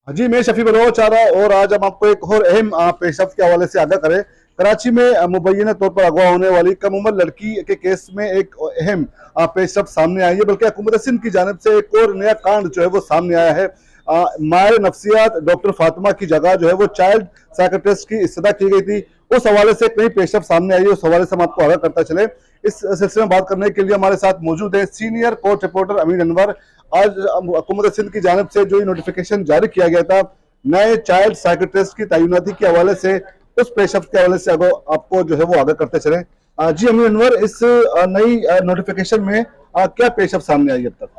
जी, मैं शफी बलोच आ रहा और आज हम आपको एक और अहम पेशरफ के हवाले से आगाह करें। कराची में मुबैना तौर पर अगवा होने वाली कम उम्र लड़की के केस में एक अहम पेशरफ सामने आई है, बल्कि हुकूमत सिंध की जानिब से एक और नया कांड जो है वो सामने आया है। माहिर नफ्सियात डॉक्टर फातिमा की जगह जो है वो चाइल्ड साइकियाट्रिस्ट की इस्तदा की गई थी। उस हवाले से कई पेशरफ सामने आई है, उस हवाले से हम आपको आगाह करता चले। इस सिलसिले में बात करने के लिए हमारे साथ मौजूद है सीनियर कोर्ट रिपोर्टर अमीन अनवर। आज हुकूमत सिंध की जानिब से जो नोटिफिकेशन जारी किया गया था नए चाइल्ड साइकियाट्रिस्ट की तैनाती के हवाले से, उस पेशरफ के हवाले से आपको जो है वो आगाह करते चले। जी अमीन अनवर, इस नई नोटिफिकेशन में क्या पेशरफ सामने आई अब तक?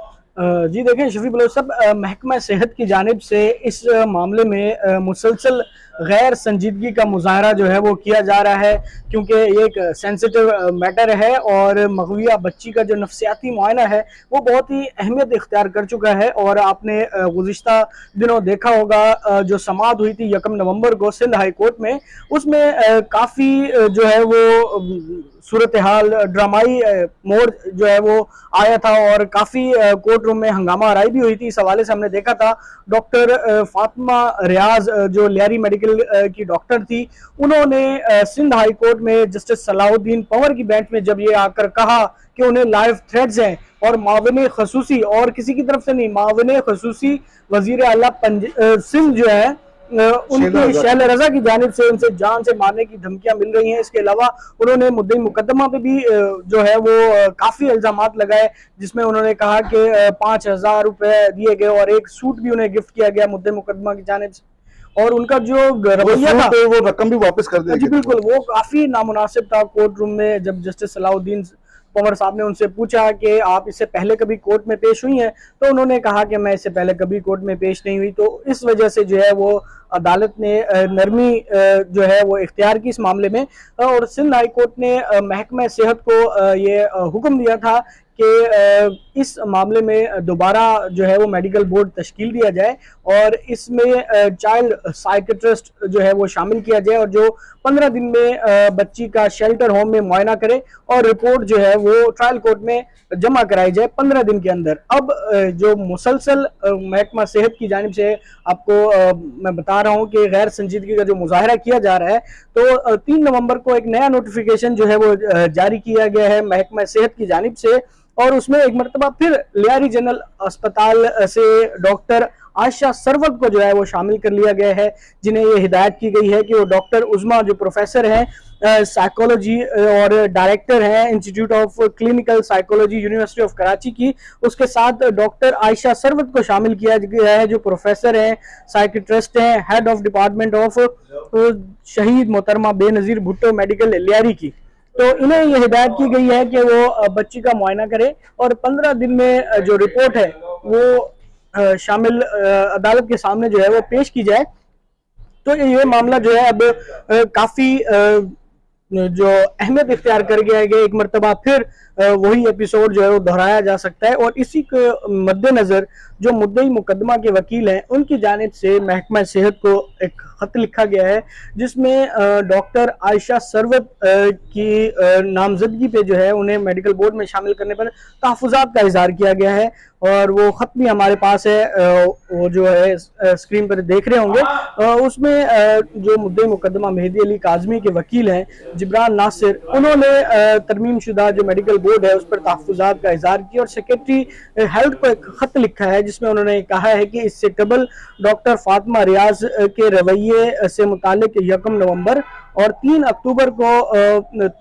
जी देखें शफी बलोच साहब, महकमा सेहत की जानिब से इस मामले में मुसलसल गैर संजीदगी का मुजाहरा जो है वो किया जा रहा है, क्योंकि ये एक सेंसिटिव मैटर है और मगविया बच्ची का जो नफ्सियाती मुआयना है वो बहुत ही अहमियत इख्तियार कर चुका है। और आपने गुज़िश्ता दिनों देखा होगा जो समाअत हुई थी 1 नवंबर को सिंध हाई कोर्ट में, उसमें काफ़ी जो है वो सूरत हाल ड्रामाई मोड़ जो है वो आया था और काफ़ी कोर्ट रूम में हंगामा आराई भी हुई थी। इस हवाले से हमने देखा था डॉक्टर फातिमा रियाज जो लियारी मेडिकल की डॉक्टर थी, उन्होंने सिंध हाई कोर्ट में जस्टिस सलाहुद्दीन पंवर की बेंच में जब ये आकर कहा कि उन्हें लाइव थ्रेट्स हैं और मावने खसूसी, और किसी की तरफ से नहीं, मावने खसूसी वजीर आला सिंध जो है उनकी शैल रजा की जानिब से उनसे जान से मारने की धमकियां मिल रही हैं। इसके अलावा उन्होंने मुद्दई मुकदमा पे भी जो है वो काफी इल्जामात लगाए, जिसमें उन्होंने कहा कि 5,000 रुपए दिए गए और एक सूट भी उन्हें गिफ्ट किया गया मुद्दई मुकदमा की जानिब से। और उनका जो रवैया था वो रकम भी वापस कर दी। जी बिल्कुल, वो काफी नामुनासिब था। कोर्ट रूम में जब जस्टिस सलाहुद्दीन पंवर साहब ने उनसे पूछा कि आप इससे पहले कभी कोर्ट में पेश हुई हैं, तो उन्होंने कहा कि मैं इससे पहले कभी कोर्ट में पेश नहीं हुई। तो इस वजह से जो है वो अदालत ने नरमी जो है वो इख्तियार की इस मामले में, और सिंध हाई कोर्ट ने महकमा सेहत को ये हुक्म दिया था कि इस मामले में दोबारा जो है वो मेडिकल बोर्ड तश्कील दिया जाए और इसमें चाइल्ड साइकियाट्रिस्ट जो है वो शामिल किया जाए और जो 15 दिन में बच्ची का शेल्टर होम में मुआयना करे और रिपोर्ट जो है वो ट्रायल कोर्ट में जमा कराई जाए 15 दिन के अंदर। अब जो मुसलसल महकमा सेहत की जानिब से आपको मैं बता रहा हूँ कि गैर संजीदगी का जो मुजाहरा किया जा रहा है, तो 3 नवंबर को एक नया नोटिफिकेशन जो है वो जारी किया गया है महकमा सेहत की जानिब से, और उसमें एक मरतबा फिर लियारी जनरल अस्पताल से डॉक्टर आयशा सरवत को जो है वो शामिल कर लिया गया है, जिन्हें ये हिदायत की गई है कि वो डॉक्टर उज़मा जो प्रोफेसर हैं साइकोलॉजी और डायरेक्टर हैं institute of clinical psychology university of Karachi की, उसके साथ डॉक्टर आयशा सरवत को शामिल किया गया है जो प्रोफेसर हैं, साइकियाट्रिस्ट हैं, हेड ऑफ डिपार्टमेंट ऑफ शहीद मोहतरमा बेनज़ीर भुट्टो मेडिकल लियारी की। तो इन्हें यह हिदायत की गई है कि वो बच्ची का मुआयना करे और 15 दिन में जो रिपोर्ट है वो शामिल अदालत के सामने जो है वो पेश की जाए। तो ये मामला जो है अब काफी जो अहमियत इख्तियार कर गया है कि एक मरतबा फिर वही एपिसोड जो है वो दोहराया जा सकता है। और इसी के मद्देनजर जो मुद्दई मुकदमा के वकील हैं उनकी जानिब से महकमा सेहत को एक खत लिखा गया है, जिसमें डॉक्टर आयशा सरवत की नामजदगी पे जो है उन्हें मेडिकल बोर्ड में शामिल करने पर तहफ़्फ़ुज़ात का इज़हार किया गया है। और वो खत भी हमारे पास है, वो जो है स्क्रीन पर देख रहे होंगे। उसमें जो मुद्दे मुकदमा मेहदी अली काज़मी के वकील हैं जिब्रान नासिर, उन्होंने तरमीम शुदा जो मेडिकल बोर्ड है उस पर तहफ़्फ़ुज़ात का इज़हार किया और सेक्रेटरी हेल्थ को एक खत लिखा है, जिसमें उन्होंने कहा है कि इससे कबल डॉक्टर फातिमा रियाज के रवैये से मुतालिक 1 नवंबर और 3 अक्टूबर को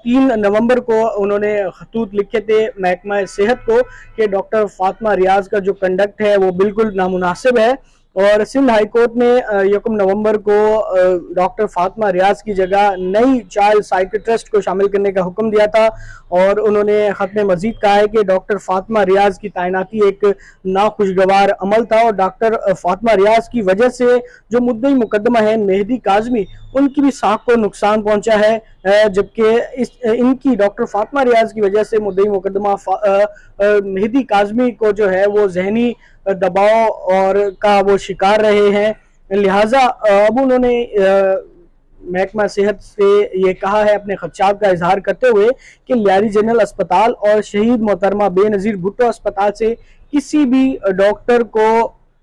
3 नवंबर को उन्होंने खतूत लिखे थे महकमा सेहत को कि डॉक्टर फातिमा रियाज का जो कंडक्ट है वो बिल्कुल नामुनासिब है। और सिंध हाई कोर्ट ने 1 नवंबर को डॉक्टर फातिमा रियाज की जगह नई चाइल्ड साइकियाट्रिस्ट को शामिल करने का हुक्म दिया था। और उन्होंने खत में मजीद कहा है कि डॉक्टर फातिमा रियाज की तैनाती एक नाखुशगवार अमल था और डॉक्टर फातिमा रियाज की वजह से जो मुद्दई मुकदमा है मेहदी काज़मी, उनकी भी साख को नुकसान पहुंचा है, जबकि इनकी डॉक्टर फातिमा रियाज की वजह से मुद्दई मुकदमा मेहदी काज़मी को जो है वो जहनी दबाव और का वो शिकार रहे हैं। लिहाजा अब उन्होंने महकमा सेहत से ये कहा है अपने खदशात का इजहार करते हुए कि लियारी जनरल अस्पताल और शहीद मोहतरमा बेनज़ीर भुट्टो अस्पताल से किसी भी डॉक्टर को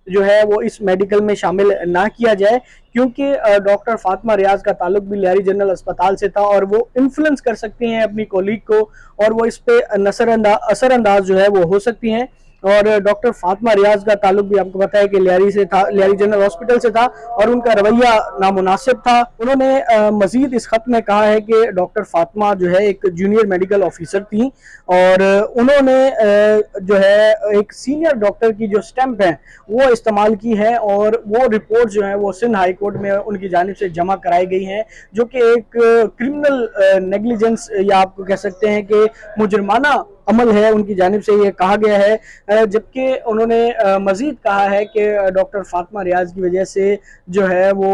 जो है वो इस मेडिकल में शामिल ना किया जाए, क्योंकि डॉक्टर फातिमा रियाज का ताल्लुक भी लियारी जनरल अस्पताल से था और वो इन्फ्लुएंस कर सकती हैं अपनी कोलीग को और वो इस पे असरअंदाज जो है वो हो सकती हैं। और डॉक्टर फातिमा रियाज का ताल्लुक भी आपको पता है कि लियारी से था, लियारी जनरल हॉस्पिटल से था और उनका रवैया नामुनासिब था। उन्होंने मजीद इस खत में कहा है कि डॉक्टर फातिमा जो है एक जूनियर मेडिकल ऑफिसर थी और उन्होंने जो है एक सीनियर डॉक्टर की जो स्टैंप है वो इस्तेमाल की है और वो रिपोर्ट जो है वो सिंध हाई कोर्ट में उनकी जानिब से जमा कराई गई हैं, जो कि एक क्रिमिनल नेग्लिजेंस या आप कह सकते हैं कि मुजरमाना अमल है उनकी जानिब से ये कहा गया है। जबकि उन्होंने मजीद कहा है कि डॉक्टर फातिमा रियाज की वजह से जो है वो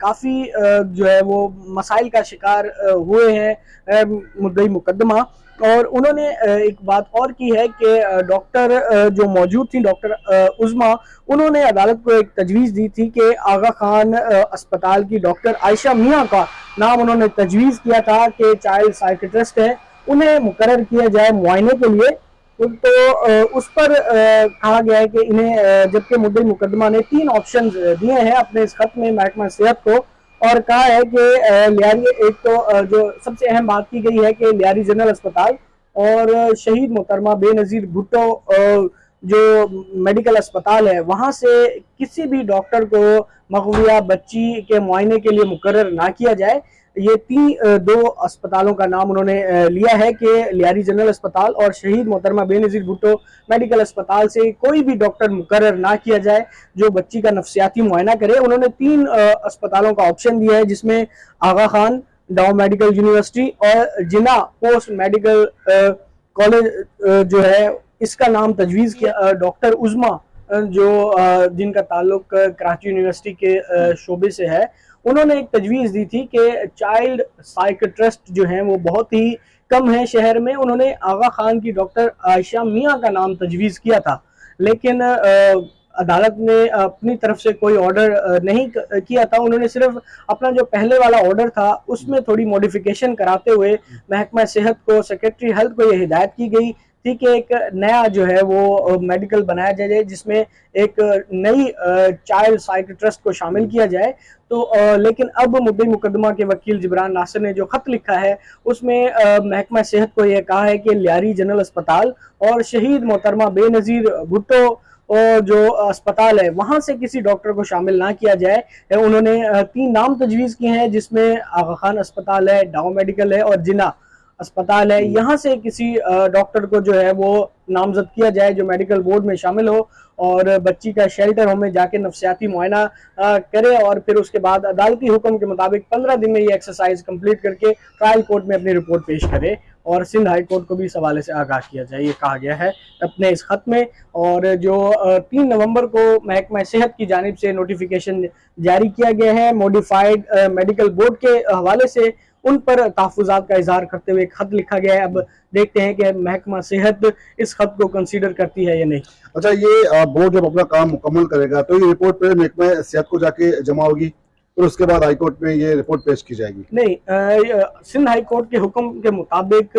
काफ़ी जो है वो मसाइल का शिकार हुए हैं मुद्दई मुकदमा। और उन्होंने एक बात और की है कि डॉक्टर जो मौजूद थी, डॉक्टर उज़मा, उन्होंने अदालत को एक तजवीज़ दी थी कि आगा खान अस्पताल की डॉक्टर आयशा मियाँ का नाम उन्होंने तजवीज़ किया था कि चाइल्ड साइकियाट्रिस्ट है, उन्हें मुकर्रर किया जाए मुआयने के लिए। तो उस पर कहा गया है कि इन्हें, जबकि मुद्दई मुकदमा ने 3 ऑप्शन दिए हैं अपने इस खत में महकमा सेहत को और कहा है कि लियारी, एक तो जो सबसे अहम बात की गई है कि लियारी जनरल अस्पताल और शहीद मोहतरमा बेनज़ीर भुट्टो जो मेडिकल अस्पताल है वहाँ से किसी भी डॉक्टर को मगविया बच्ची के मुआयने के लिए मुकर्रर ना किया जाए। ये 2 अस्पतालों का नाम उन्होंने लिया है कि लियारी जनरल अस्पताल और शहीद मोहतरमा बेनज़ीर भुट्टो मेडिकल अस्पताल से कोई भी डॉक्टर मुकर्रर ना किया जाए जो बच्ची का नफ्सियाती मुआयना करे। उन्होंने 3 अस्पतालों का ऑप्शन दिया है, जिसमें आगा खान, डाउ मेडिकल यूनिवर्सिटी और जिना पोस्ट मेडिकल कॉलेज जो है इसका नाम तजवीज़ किया। डॉक्टर उज़मा जो जिनका ताल्लुक कराची यूनिवर्सिटी के शोबे से है, उन्होंने एक तजवीज़ दी थी कि चाइल्ड साइकियाट्रिस्ट जो हैं वो बहुत ही कम है शहर में। उन्होंने आगा खान की डॉक्टर आयशा मियाँ का नाम तजवीज़ किया था, लेकिन अदालत ने अपनी तरफ से कोई ऑर्डर नहीं किया था। उन्होंने सिर्फ अपना जो पहले वाला ऑर्डर था उसमें थोड़ी मॉडिफिकेशन कराते हुए महकमा सेहत को, सेक्रेटरी हेल्थ को ये हिदायत की गई थी कि एक नया जो है वो मेडिकल बनाया जाए जिसमें एक नई चाइल्ड साइकियाट्रिस्ट को शामिल किया जाए। तो लेकिन अब मुद्दई मुकदमा के वकील जिब्रान नासिर ने जो खत लिखा है उसमें महकमा सेहत को यह कहा है कि लियारी जनरल अस्पताल और शहीद मोहतरमा बेनज़ीर भुट्टो और जो अस्पताल है वहां से किसी डॉक्टर को शामिल ना किया जाए। उन्होंने 3 नाम तजवीज़ किए हैं, जिसमें आगा खान अस्पताल है, डाउ मेडिकल है और जिना अस्पताल है। यहाँ से किसी डॉक्टर को जो है वो नामजद किया जाए जो मेडिकल बोर्ड में शामिल हो और बच्ची का शेल्टर होम में जाके नफ्सियाती मुआयना करे और फिर उसके बाद अदालती हुक्म के मुताबिक 15 दिन में ये एक्सरसाइज कंप्लीट करके ट्रायल कोर्ट में अपनी रिपोर्ट पेश करे और सिंध हाई कोर्ट को भी इस हवाले से आगाह किया जाए, ये कहा गया है अपने इस खत में। और जो 3 नवंबर को महकमा सेहत की जानिब से नोटिफिकेशन जारी किया गया है मॉडिफाइड मेडिकल बोर्ड के हवाले से, उन पर तहफ़्फ़ुज़ात का इजहार करते हुए एक खत लिखा गया है। अब देखते हैं कि महकमा सेहत इस खत को कंसीडर करती है या नहीं। अच्छा, ये बोर्ड जब अपना काम मुकम्मल करेगा तो ये रिपोर्ट पे महकमा सेहत को जाके जमा होगी, फिर उसके बाद हाई कोर्ट में ये रिपोर्ट पेश की जाएगी? नहीं, सिंध हाई कोर्ट के हुक्म के मुताबिक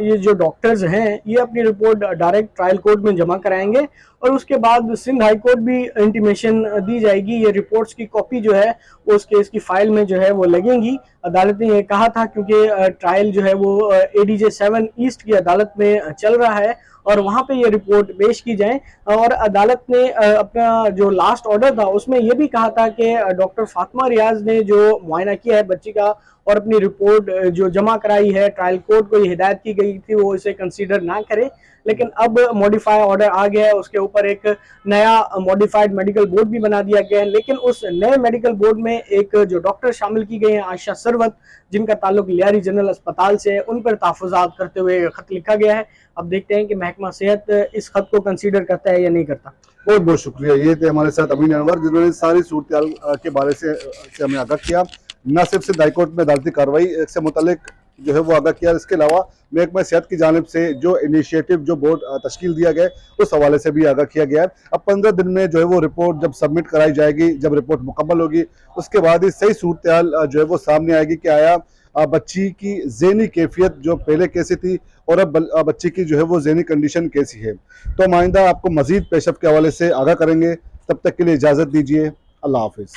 ये जो डॉक्टर्स हैं ये अपनी रिपोर्ट डायरेक्ट ट्रायल कोर्ट में जमा कराएंगे और उसके बाद सिंध हाई कोर्ट भी इंटीमेशन दी जाएगी। ये रिपोर्ट्स की कॉपी जो है उस केस की फाइल में जो है वो लगेंगी। अदालत ने ये कहा था क्योंकि ट्रायल जो है वो ADJ 7 ईस्ट की अदालत में चल रहा है और वहाँ पे ये रिपोर्ट पेश की जाए। और अदालत ने अपना जो लास्ट ऑर्डर था उसमें ये भी कहा था कि डॉक्टर फातिमा रियाज ने जो मुआयना किया है बच्ची का और अपनी रिपोर्ट जो जमा कराई है ट्रायल कोर्ट को, ये हिदायत की गई थी वो इसे कंसीडर ना करे। लेकिन अब मॉडिफाई ऑर्डर आ गया है, उसके ऊपर एक नया मॉडिफाइड मेडिकल बोर्ड भी बना दिया गया है। लेकिन उस नए मेडिकल बोर्ड में एक जो डॉक्टर शामिल की गए हैं आयशा सरवत, जिनका ताल्लुक लियारी जनरल अस्पताल से है, उन पर तहफ़्फ़ुज़ात करते हुए खत लिखा गया है। अब देखते हैं कि महकमा सेहत इस खत को कंसीडर करता है या नहीं करता। बहुत बहुत शुक्रिया। ये थे हमारे साथ अमीन अनवर, जिन्होंने सारी सूरत के बारे से हमें आगाह किया। न सिर्फ सिंध हाई कोर्ट में अदालती कार्रवाई से मुतालिक जो है वो आगाह किया, इसके अलावा महकमा सेहत की जानिब से जो इनिशिएटिव जो बोर्ड तश्कील दिया गया उस हवाले से भी आगाह किया गया है। अब 15 दिन में जो है वो रिपोर्ट जब सबमिट कराई जाएगी, जब रिपोर्ट मुकम्मल होगी उसके बाद ही सही सूरत हाल जो है वो सामने आएगी कि आया बच्ची की ज़हनी कैफियत जो पहले कैसी थी और अब बच्ची की जो है वो ज़हनी कंडीशन कैसी है। तो हम आइंदा आपको मज़ीद पेशअप के हवाले से आगाह करेंगे। तब तक के लिए इजाज़त दीजिए। अल्लाह हाफिज़।